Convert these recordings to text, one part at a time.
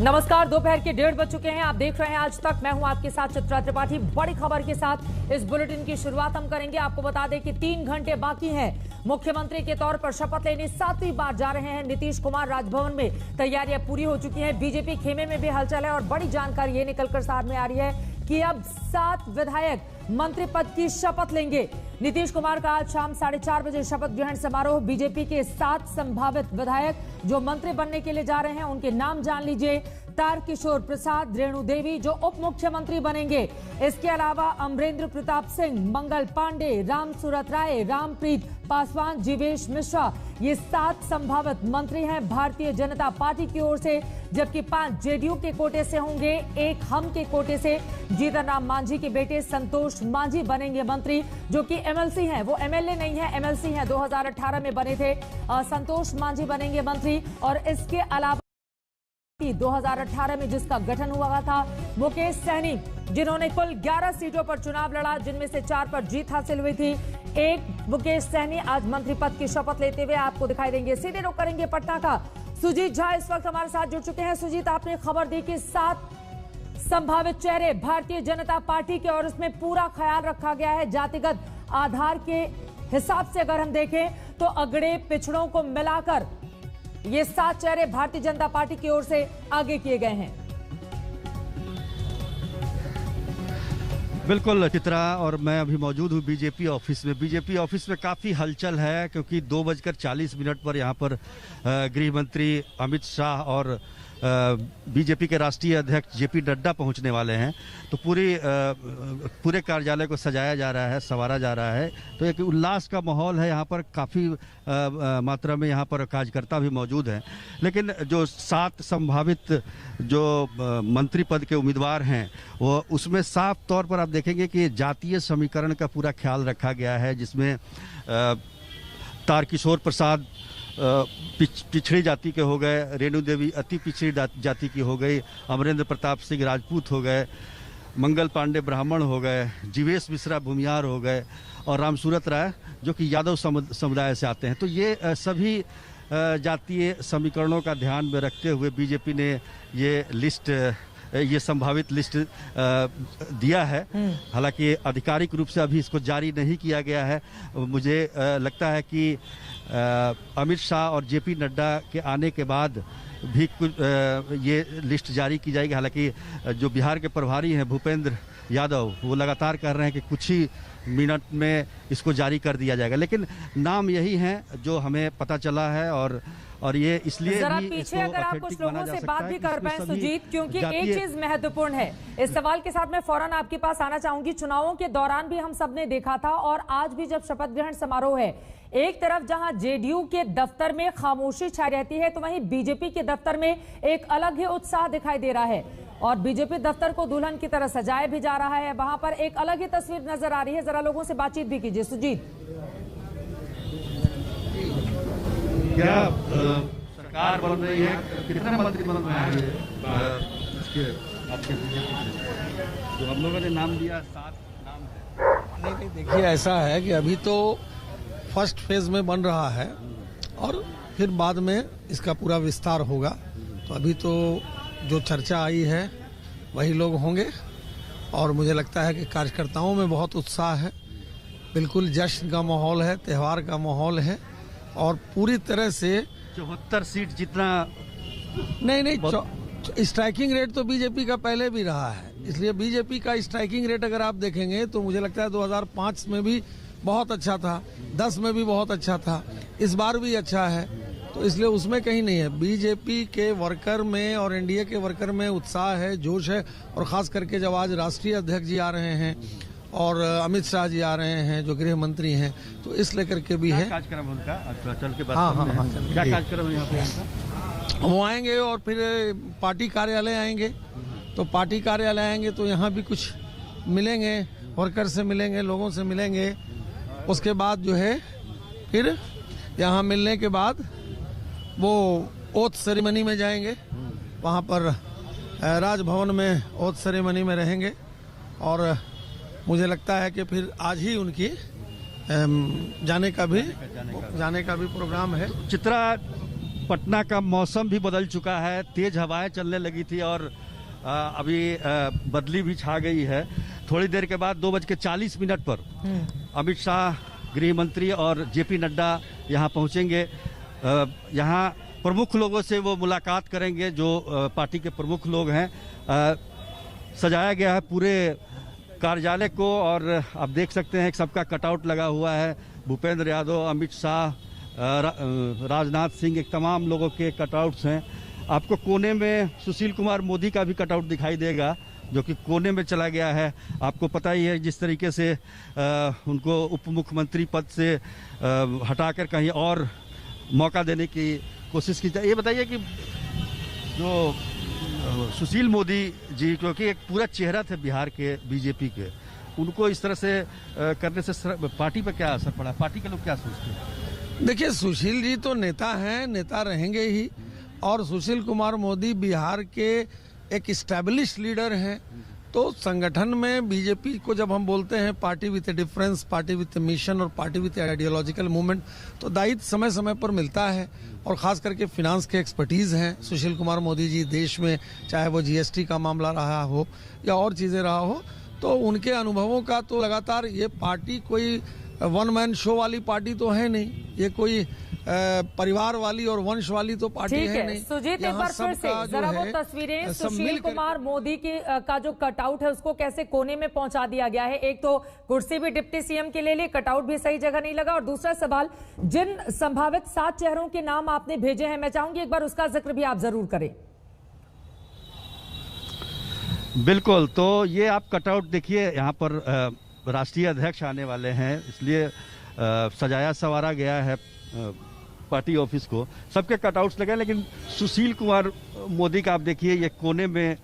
नमस्कार, दोपहर के 1:30 बज चुके हैं। आप देख रहे हैं आज तक। मैं हूं आपके साथ चित्रा त्रिपाठी। बड़ी खबर के साथ इस बुलेटिन की शुरुआत हम करेंगे। आपको बता दें कि 3 घंटे बाकी हैं। मुख्यमंत्री के तौर पर शपथ लेने 7वीं बार जा रहे हैं नीतीश कुमार। राजभवन में तैयारियां पूरी हो चुकी हैं। बीजेपी खेमे में भी हलचल है और बड़ी जानकारी ये निकलकर सामने आ रही है कि अब 7 विधायक मंत्री पद की शपथ लेंगे। नीतीश कुमार का आज शाम 4:30 बजे शपथ ग्रहण समारोह। बीजेपी के 7 संभावित विधायक जो मंत्री बनने के लिए जा रहे हैं उनके नाम जान लीजिए। तारकिशोर प्रसाद, रेणु देवी जो उप मुख्यमंत्री बनेंगे। इसके अलावा अमरेंद्र प्रताप सिंह, मंगल पांडे, रामसूरत राय, रामप्रीत पासवान, जीवेश मिश्रा, ये 7 संभावित मंत्री हैं भारतीय जनता पार्टी की ओर से, जबकि 5 जेडीयू के कोटे से होंगे, 1 हम के कोटे से। जीतन राम मांझी के बेटे संतोष मांझी बनेंगे मंत्री, जो कि एमएलसी हैं। वो एमएलए नहीं है, एमएलसी हैं, 2018 में बने थे। संतोष मांझी बनेंगे मंत्री। और इसके अलावा 2018 में जिसका गठन हुआ था मुकेश सहनी, जिन्होंने कुल 11 सीटों पर चुनाव लड़ा, जिनमें से 4 पर जीत हासिल हुई थी। 1 मुकेश सहनी आज मंत्री पद की शपथ लेते हुए आपको दिखाई देंगे। सीधे रुख करेंगे पटना का। सुजीत झा इस वक्त हमारे साथ जुड़ चुके हैं। सुजीत, आपने खबर दी कि 7 संभावित चेहरे भारतीय जनता पार्टी के, और उसमें पूरा ख्याल रखा गया है जातिगत आधार के हिसाब से। अगर हम देखें तो अगड़े पिछड़ों को मिलाकर ये 7 चेहरे भारतीय जनता पार्टी की ओर से आगे किए गए हैं। बिल्कुल चित्रा, और मैं अभी मौजूद हूँ बीजेपी ऑफिस में। बीजेपी ऑफिस में काफ़ी हलचल है क्योंकि 2:40 पर यहाँ पर गृह मंत्री अमित शाह और बीजेपी के राष्ट्रीय अध्यक्ष जेपी नड्डा पहुंचने वाले हैं। तो पूरे कार्यालय को सजाया जा रहा है, संवारा जा रहा है। तो एक उल्लास का माहौल है यहाँ पर। काफ़ी मात्रा में यहाँ पर कार्यकर्ता भी मौजूद हैं। लेकिन जो 7 संभावित जो मंत्री पद के उम्मीदवार हैं वो उसमें साफ तौर पर आप देखेंगे कि जातीय समीकरण का पूरा ख्याल रखा गया है, जिसमें तारकिशोर प्रसाद पिछड़ी जाति के हो गए, रेणु देवी अति पिछड़ी जाति की हो गई, अमरेंद्र प्रताप सिंह राजपूत हो गए, मंगल पांडे ब्राह्मण हो गए, जीवेश मिश्रा भूमियार हो गए, और रामसूरत राय जो कि यादव समुदाय से आते हैं। तो ये सभी जातीय समीकरणों का ध्यान में रखते हुए बीजेपी ने ये संभावित लिस्ट दिया है। हालांकि आधिकारिक रूप से अभी इसको जारी नहीं किया गया है। मुझे लगता है कि अमित शाह और जेपी नड्डा के आने के बाद भी कुछ ये लिस्ट जारी की जाएगी। हालांकि जो बिहार के प्रभारी हैं भूपेंद्र यादव, वो लगातार कह रहे हैं कि कुछ ही मिनट में इसको जारी कर दिया जाएगा। लेकिन नाम यही हैं जो हमें पता चला है, और ये इसलिए जरा पीछे अगर आप कुछ लोगों से बात भी कर पाए सुजीत, क्योंकि एक चीज महत्वपूर्ण है। इस सवाल के साथ मैं फौरन आपके पास आना चाहूंगी। चुनावों के दौरान भी हम सबने देखा था और आज भी जब शपथ ग्रहण समारोह है, एक तरफ जहां जेडीयू के दफ्तर में खामोशी छाई रहती है, तो वहीं बीजेपी के दफ्तर में एक अलग ही उत्साह दिखाई दे रहा है। और बीजेपी दफ्तर को दुल्हन की तरह सजाया भी जा रहा है। वहां पर एक अलग ही तस्वीर नजर आ रही है। जरा लोगों से बातचीत भी कीजिए सुजीत। क्या सरकार बन रही है? कितने मंत्री बन रहे हैं? आपके जो हम लोगों ने नाम दिया 7 नाम है। नहीं, देखिए ऐसा है कि अभी तो फर्स्ट फेज में बन रहा है और फिर बाद में इसका पूरा विस्तार होगा। तो अभी तो जो चर्चा आई है वही लोग होंगे, और मुझे लगता है कि कार्यकर्ताओं में बहुत उत्साह है। बिल्कुल जश्न का माहौल है, त्यौहार का माहौल है, और पूरी तरह से 74 सीट जितना नहीं, स्ट्राइकिंग रेट तो बीजेपी का पहले भी रहा है। इसलिए बीजेपी का स्ट्राइकिंग रेट अगर आप देखेंगे तो मुझे लगता है 2005 में भी बहुत अच्छा था, 10 में भी बहुत अच्छा था, इस बार भी अच्छा है। तो इसलिए उसमें कहीं नहीं है। बीजेपी के वर्कर में और एनडीए के वर्कर में उत्साह है, जोश है। और खास करके जब आज राष्ट्रीय अध्यक्ष जी आ रहे हैं और अमित शाह जी आ रहे हैं जो गृह मंत्री हैं, तो इस लेकर के भी है। कार्यक्रम उनका चल के हाँ, क्या कार्यक्रम है यहाँ पे? वो आएंगे और फिर पार्टी कार्यालय आएंगे। तो पार्टी कार्यालय आएंगे तो यहाँ भी कुछ मिलेंगे, वर्कर से मिलेंगे, लोगों से मिलेंगे। उसके बाद जो है फिर यहाँ मिलने के बाद वो ओथ सेरेमनी में जाएंगे। वहाँ पर राजभवन में ओथ सेरेमनी में रहेंगे, और मुझे लगता है कि फिर आज ही उनकी जाने का भी प्रोग्राम है। चित्रा पटना का मौसम भी बदल चुका है, तेज हवाएं चलने लगी थी और अभी बदली भी छा गई है। थोड़ी देर के बाद 2:40 पर अमित शाह, गृह मंत्री और जेपी नड्डा यहाँ पहुँचेंगे। यहाँ प्रमुख लोगों से वो मुलाकात करेंगे, जो पार्टी के प्रमुख लोग हैं। सजाया गया है पूरे कार्यालय को और आप देख सकते हैं सबका कटआउट लगा हुआ है। भूपेंद्र यादव, अमित शाह, राजनाथ सिंह, एक तमाम लोगों के कटआउट्स हैं। आपको कोने में सुशील कुमार मोदी का भी कटआउट दिखाई देगा, जो कि कोने में चला गया है। आपको पता ही है जिस तरीके से उनको उप मुख्यमंत्री पद से हटाकर कहीं और मौका देने की कोशिश की जाए। ये बताइए कि जो सुशील मोदी जी, क्योंकि एक पूरा चेहरा थे बिहार के बीजेपी के, उनको इस तरह से करने से पार्टी पर क्या असर पड़ा? पार्टी के लोग क्या सोचते हैं? देखिए, सुशील जी तो नेता हैं, नेता रहेंगे ही। और सुशील कुमार मोदी बिहार के एक स्टैब्लिश लीडर हैं। तो संगठन में बीजेपी को जब हम बोलते हैं party with A difference, party with A mission और पार्टी विथ आइडियोलॉजिकल मूवमेंट, तो दायित्व समय समय पर मिलता है। और खास करके फिनांस के एक्सपर्टीज हैं सुशील कुमार मोदी जी देश में, चाहे वो जीएसटी का मामला रहा हो या और चीज़ें रहा हो, तो उनके अनुभवों का तो लगातार, ये पार्टी कोई वन मैन शो वाली पार्टी तो है नहीं, ये कोई परिवार वाली और वंश वाली तो पार्टी है नहीं। सुजीत, एक बार फिर से जरा वो तस्वीरें, सुशील कुमार मोदी की का जो कटआउट है उसको कैसे कोने में पहुंचा दिया गया है। एक तो कुर्सी भी डिप्टी सीएम के ले ली, कटआउट भी सही जगह नहीं लगा। और दूसरा सवाल, जिन संभावित 7 चेहरों के नाम आपने भेजे हैं, मैं चाहूंगी एक बार उसका जिक्र भी आप जरूर करें। बिल्कुल, तो ये आप कटआउट देखिए, यहाँ पर राष्ट्रीय अध्यक्ष आने वाले हैं, इसलिए सजाया संवारा गया है पार्टी ऑफिस को। सबके कटआउट्स लगे, लेकिन सुशील कुमार मोदी का आप देखिए ये कोने में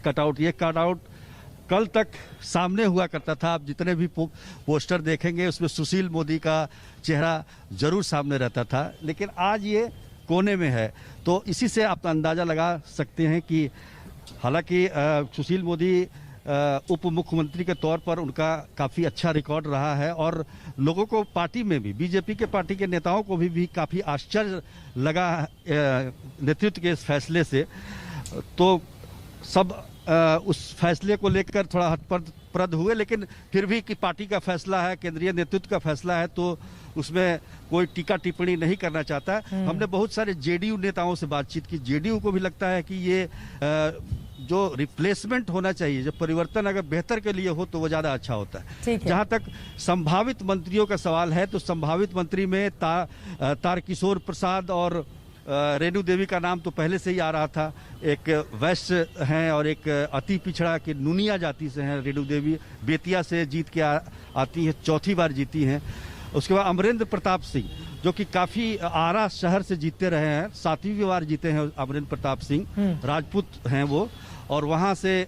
कटआउट। ये कटआउट कल तक सामने हुआ करता था। आप जितने भी पोस्टर देखेंगे उसमें सुशील मोदी का चेहरा जरूर सामने रहता था, लेकिन आज ये कोने में है। तो इसी से आप अंदाजा लगा सकते हैं कि हालांकि सुशील मोदी उप मुख्यमंत्री के तौर पर उनका काफ़ी अच्छा रिकॉर्ड रहा है और लोगों को पार्टी में भी, बीजेपी के पार्टी के नेताओं को भी काफ़ी आश्चर्य लगा नेतृत्व के इस फैसले से। तो सब उस फैसले को लेकर थोड़ा हतप्रद हुए, लेकिन फिर भी कि पार्टी का फैसला है, केंद्रीय नेतृत्व का फैसला है, तो उसमें कोई टीका टिप्पणी नहीं करना चाहता। हमने बहुत सारे जेडीयू नेताओं से बातचीत की। जेडीयू को भी लगता है कि ये जो रिप्लेसमेंट होना चाहिए, जब परिवर्तन अगर बेहतर के लिए हो तो वो ज़्यादा अच्छा होता है। जहाँ तक संभावित मंत्रियों का सवाल है, तो संभावित मंत्री में तारकिशोर प्रसाद और रेणु देवी का नाम तो पहले से ही आ रहा था। एक वैश्य हैं और एक अति पिछड़ा के नुनिया जाति से हैं रेणु देवी, बेतिया से जीत के आती हैं, 4थी बार जीती हैं। उसके बाद अमरेंद्र प्रताप सिंह, जो कि काफ़ी आरा शहर से जीतते रहे हैं, 7वीं बार जीते हैं अमरेंद्र प्रताप सिंह, राजपूत हैं वो। और वहाँ से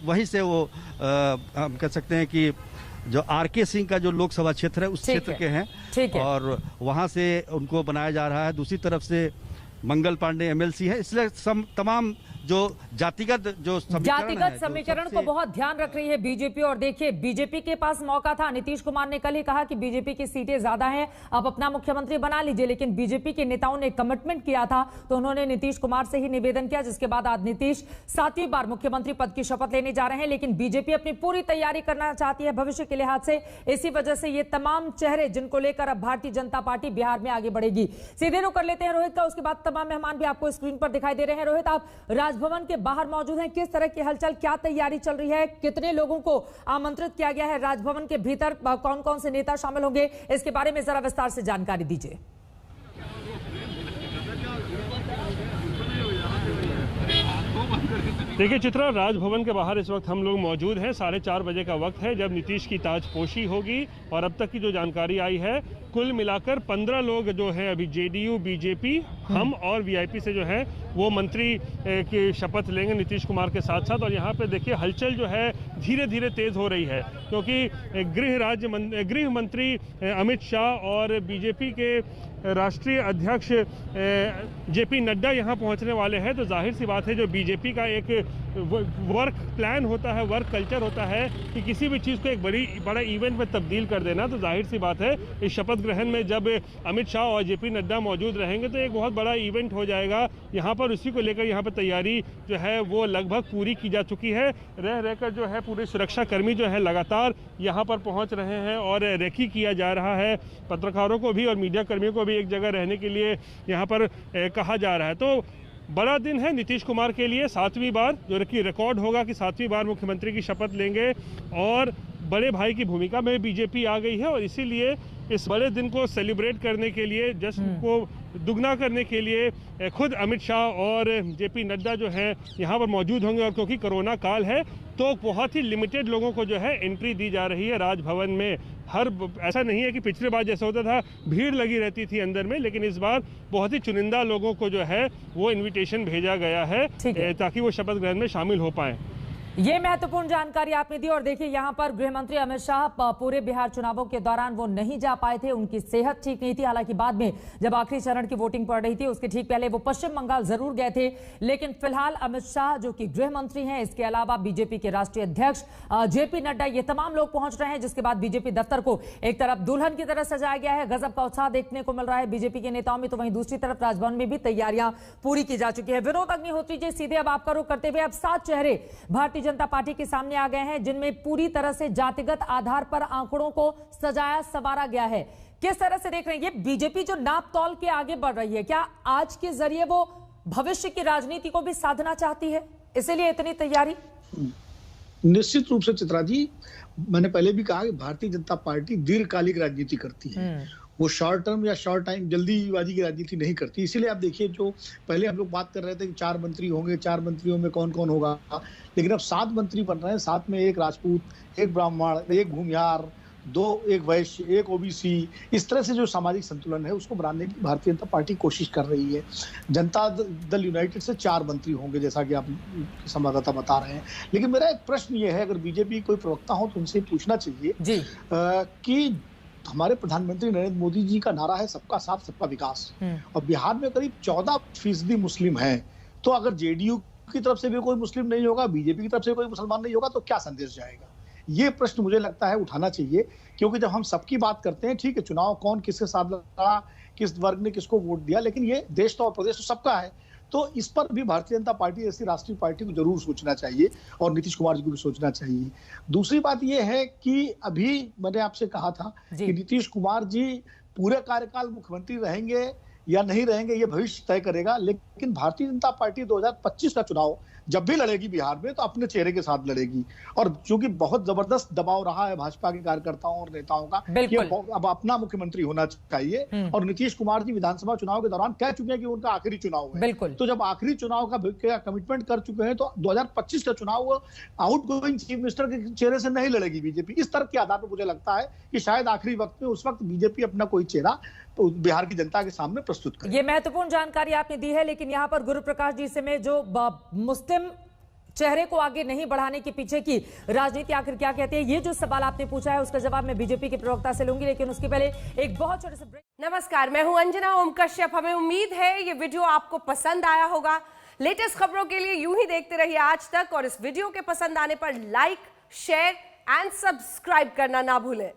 वहीं से वो हम कह सकते हैं कि जो आरके सिंह का जो लोकसभा क्षेत्र है उस क्षेत्र के हैं और वहाँ से उनको बनाया जा रहा है। दूसरी तरफ से मंगल पांडे एमएलसी है। इसलिए तमाम जो जातिगत समीकरण को बहुत ध्यान रख रही है बीजेपी। और देखिए, बीजेपी के पास मौका था, नीतीश कुमार ने कल ही कहा कि बीजेपी की सीटें ज्यादा हैं, आप अपना मुख्यमंत्री बना लीजिए, लेकिन बीजेपी के नेताओं ने कमिटमेंट किया था तो उन्होंने नीतीश कुमार से ही निवेदन किया, जिसके बाद आज नीतीश 7वीं बार मुख्यमंत्री पद की शपथ लेने जा रहे हैं। लेकिन बीजेपी अपनी पूरी तैयारी करना चाहती है भविष्य के लिहाज से, इसी वजह से ये तमाम चेहरे जिनको लेकर अब भारतीय जनता पार्टी बिहार में आगे बढ़ेगी। सीधे रुख कर लेते हैं रोहित का, उसके बाद तमाम मेहमान भी आपको स्क्रीन पर दिखाई दे रहे हैं। रोहित, आप राजभवन के बाहर मौजूद हैं, किस तरह की हलचल, क्या तैयारी चल रही है, कितने लोगों को आमंत्रित किया गया है, राजभवन के भीतर कौन कौन से नेता शामिल होंगे, इसके बारे में जरा विस्तार से जानकारी दीजिए। देखिए चित्रा, राजभवन के बाहर इस वक्त हम लोग मौजूद हैं। 4:30 बजे का वक्त है जब नीतीश की ताजपोशी होगी और अब तक की जो जानकारी आई है, कुल मिलाकर 15 लोग जो हैं अभी जेडीयू, बीजेपी, हम और वीआईपी से जो है वो मंत्री की शपथ लेंगे नीतीश कुमार के साथ साथ। और यहाँ पे देखिए हलचल जो है धीरे धीरे तेज हो रही है, क्योंकि गृह मंत्री अमित शाह और बीजेपी के राष्ट्रीय अध्यक्ष जेपी नड्डा यहाँ पहुँचने वाले हैं। तो जाहिर सी बात है जो बीजेपी का एक वर्क प्लान होता है, वर्क कल्चर होता है कि किसी भी चीज़ को एक बड़ा इवेंट में तब्दील कर देना, तो जाहिर सी बात है इस शपथ ग्रहण में जब अमित शाह और जेपी नड्डा मौजूद रहेंगे तो एक बहुत बड़ा इवेंट हो जाएगा यहाँ पर। उसी को लेकर यहाँ पर तैयारी जो है वो लगभग पूरी की जा चुकी है। रह रहकर जो है पूरे सुरक्षा कर्मी जो है लगातार यहाँ पर पहुँच रहे हैं और रेकी किया जा रहा है। पत्रकारों को भी और मीडिया कर्मियों को भी एक जगह रहने के लिए यहाँ पर कहा जा रहा है। तो बड़ा दिन है नीतीश कुमार के लिए, 7वीं बार जो कि रिकॉर्ड होगा कि 7वीं बार मुख्यमंत्री की शपथ लेंगे और बड़े भाई की भूमिका में बीजेपी आ गई है और इसीलिए इस बड़े दिन को सेलिब्रेट करने के लिए, जश्न को दुगना करने के लिए खुद अमित शाह और जेपी नड्डा जो हैं यहाँ पर मौजूद होंगे। और क्योंकि कोरोना काल है तो बहुत ही लिमिटेड लोगों को जो है एंट्री दी जा रही है राजभवन में। ऐसा नहीं है कि पिछले बार जैसा होता था भीड़ लगी रहती थी अंदर में, लेकिन इस बार बहुत ही चुनिंदा लोगों को जो है वो इनविटेशन भेजा गया है ताकि वो शपथ ग्रहण में शामिल हो पाएं। ये महत्वपूर्ण जानकारी आपने दी। और देखिए यहाँ पर गृह मंत्री अमित शाह पूरे बिहार चुनावों के दौरान वो नहीं जा पाए थे, उनकी सेहत ठीक नहीं थी। हालांकि बाद में जब आखिरी चरण की वोटिंग पड़ रही थी उसके ठीक पहले वो पश्चिम बंगाल जरूर गए थे। लेकिन फिलहाल अमित शाह जो कि गृह मंत्री हैं, इसके अलावा बीजेपी के राष्ट्रीय अध्यक्ष जेपी नड्डा, ये तमाम लोग पहुंच रहे हैं। जिसके बाद बीजेपी दफ्तर को एक तरफ दुल्हन की तरह सजाया गया है, गजब का उत्साह देखने को मिल रहा है बीजेपी के नेताओं में, तो वहीं दूसरी तरफ राजभवन में भी तैयारियां पूरी की जा चुकी है। विनोद अग्निहोत्री जी, सीधे अब आपका रुख करते हुए, अब 7 चेहरे भारतीय जनता पार्टी के सामने आ गए हैं जिनमें पूरी तरह से जातिगत आधार पर आंकड़ों को सजाया संवारा गया है। किस तरह से देख रहे हैं ये बीजेपी जो नाप तौल के आगे बढ़ रही है? क्या आज के जरिए वो भविष्य की राजनीति को भी साधना चाहती है, इसीलिए इतनी तैयारी? निश्चित रूप से चित्रा जी, मैंने पहले भी कहा कि भारतीय जनता पार्टी दीर्घकालिक राजनीति करती है, वो शॉर्ट टर्म या शॉर्ट टाइम जल्दीबाजी की राजनीति नहीं करती। इसीलिए आप देखिए, जो पहले हम लोग बात कर रहे थे कि 4 मंत्री होंगे, 4 मंत्रियों में कौन कौन होगा, लेकिन अब 7 मंत्री बन रहे हैं। 7 में 1 राजपूत, 1 ब्राह्मण, 1 भूमिहार, 1 वैश्य, 1 ओबीसी। इस तरह से जो सामाजिक संतुलन है उसको बनाने की भारतीय जनता पार्टी कोशिश कर रही है। जनता दल यूनाइटेड से 4 मंत्री होंगे जैसा कि आप संवाददाता बता रहे हैं। लेकिन मेरा एक प्रश्न ये है, अगर बीजेपी कोई प्रवक्ता हो तो उनसे पूछना चाहिए कि हमारे प्रधानमंत्री नरेंद्र मोदी जी का नारा है सबका साथ सबका विकास, और बिहार में करीब 14% मुस्लिम हैं। तो अगर जेडीयू की तरफ से भी कोई मुस्लिम नहीं होगा, बीजेपी की तरफ से कोई मुसलमान नहीं होगा, तो क्या संदेश जाएगा? ये प्रश्न मुझे लगता है उठाना चाहिए, क्योंकि जब हम सबकी बात करते हैं, ठीक है चुनाव कौन किसके साथ लड़ा, किस वर्ग ने किसको वोट दिया, लेकिन ये देश तो और प्रदेश तो सबका है। तो इस पर भी भारतीय जनता पार्टी जैसी राष्ट्रीय पार्टी को जरूर सोचना चाहिए और नीतीश कुमार जी को भी सोचना चाहिए। दूसरी बात यह है कि अभी मैंने आपसे कहा था कि नीतीश कुमार जी पूरे कार्यकाल मुख्यमंत्री रहेंगे या नहीं रहेंगे ये भविष्य तय करेगा, लेकिन भारतीय जनता पार्टी 2025 का चुनाव जब भी लड़ेगी बिहार में तो अपने चेहरे के साथ लड़ेगी। और चूंकि बहुत जबरदस्त दबाव रहा है भाजपा के कार्यकर्ताओं और नेताओं का कि अब अपना मुख्यमंत्री होना चाहिए, और नीतीश कुमार जी विधानसभा चुनाव के दौरान कह चुके हैं कि उनका आखिरी चुनाव है। तो जब आखिरी चुनाव का कमिटमेंट कर चुके हैं तो 2025 का चुनाव आउट गोइंग चीफ मिनिस्टर के चेहरे से नहीं लड़ेगी बीजेपी। इस तरह के आधार पर मुझे लगता है कि शायद आखिरी वक्त में उस वक्त बीजेपी अपना कोई चेहरा बिहार की जनता के सामने प्रस्तुत करें। ये महत्वपूर्ण जानकारी आपने दी है, लेकिन यहाँ पर गुरु प्रकाश जी से मैं जो मुस्लिम चेहरे को आगे नहीं बढ़ाने के पीछे की राजनीति आखिर क्या कहते हैं, ये जो सवाल आपने पूछा है उसका जवाब मैं बीजेपी के प्रवक्ता से लूंगी, लेकिन उसके पहले एक बहुत छोटे से ब्रेक। नमस्कार, मैं हूं अंजना ओम कश्यप। हमें उम्मीद है ये वीडियो आपको पसंद आया होगा। लेटेस्ट खबरों के लिए यूं ही देखते रहिए आज तक, और इस वीडियो के पसंद आने पर लाइक, शेयर एंड सब्सक्राइब करना ना भूलें।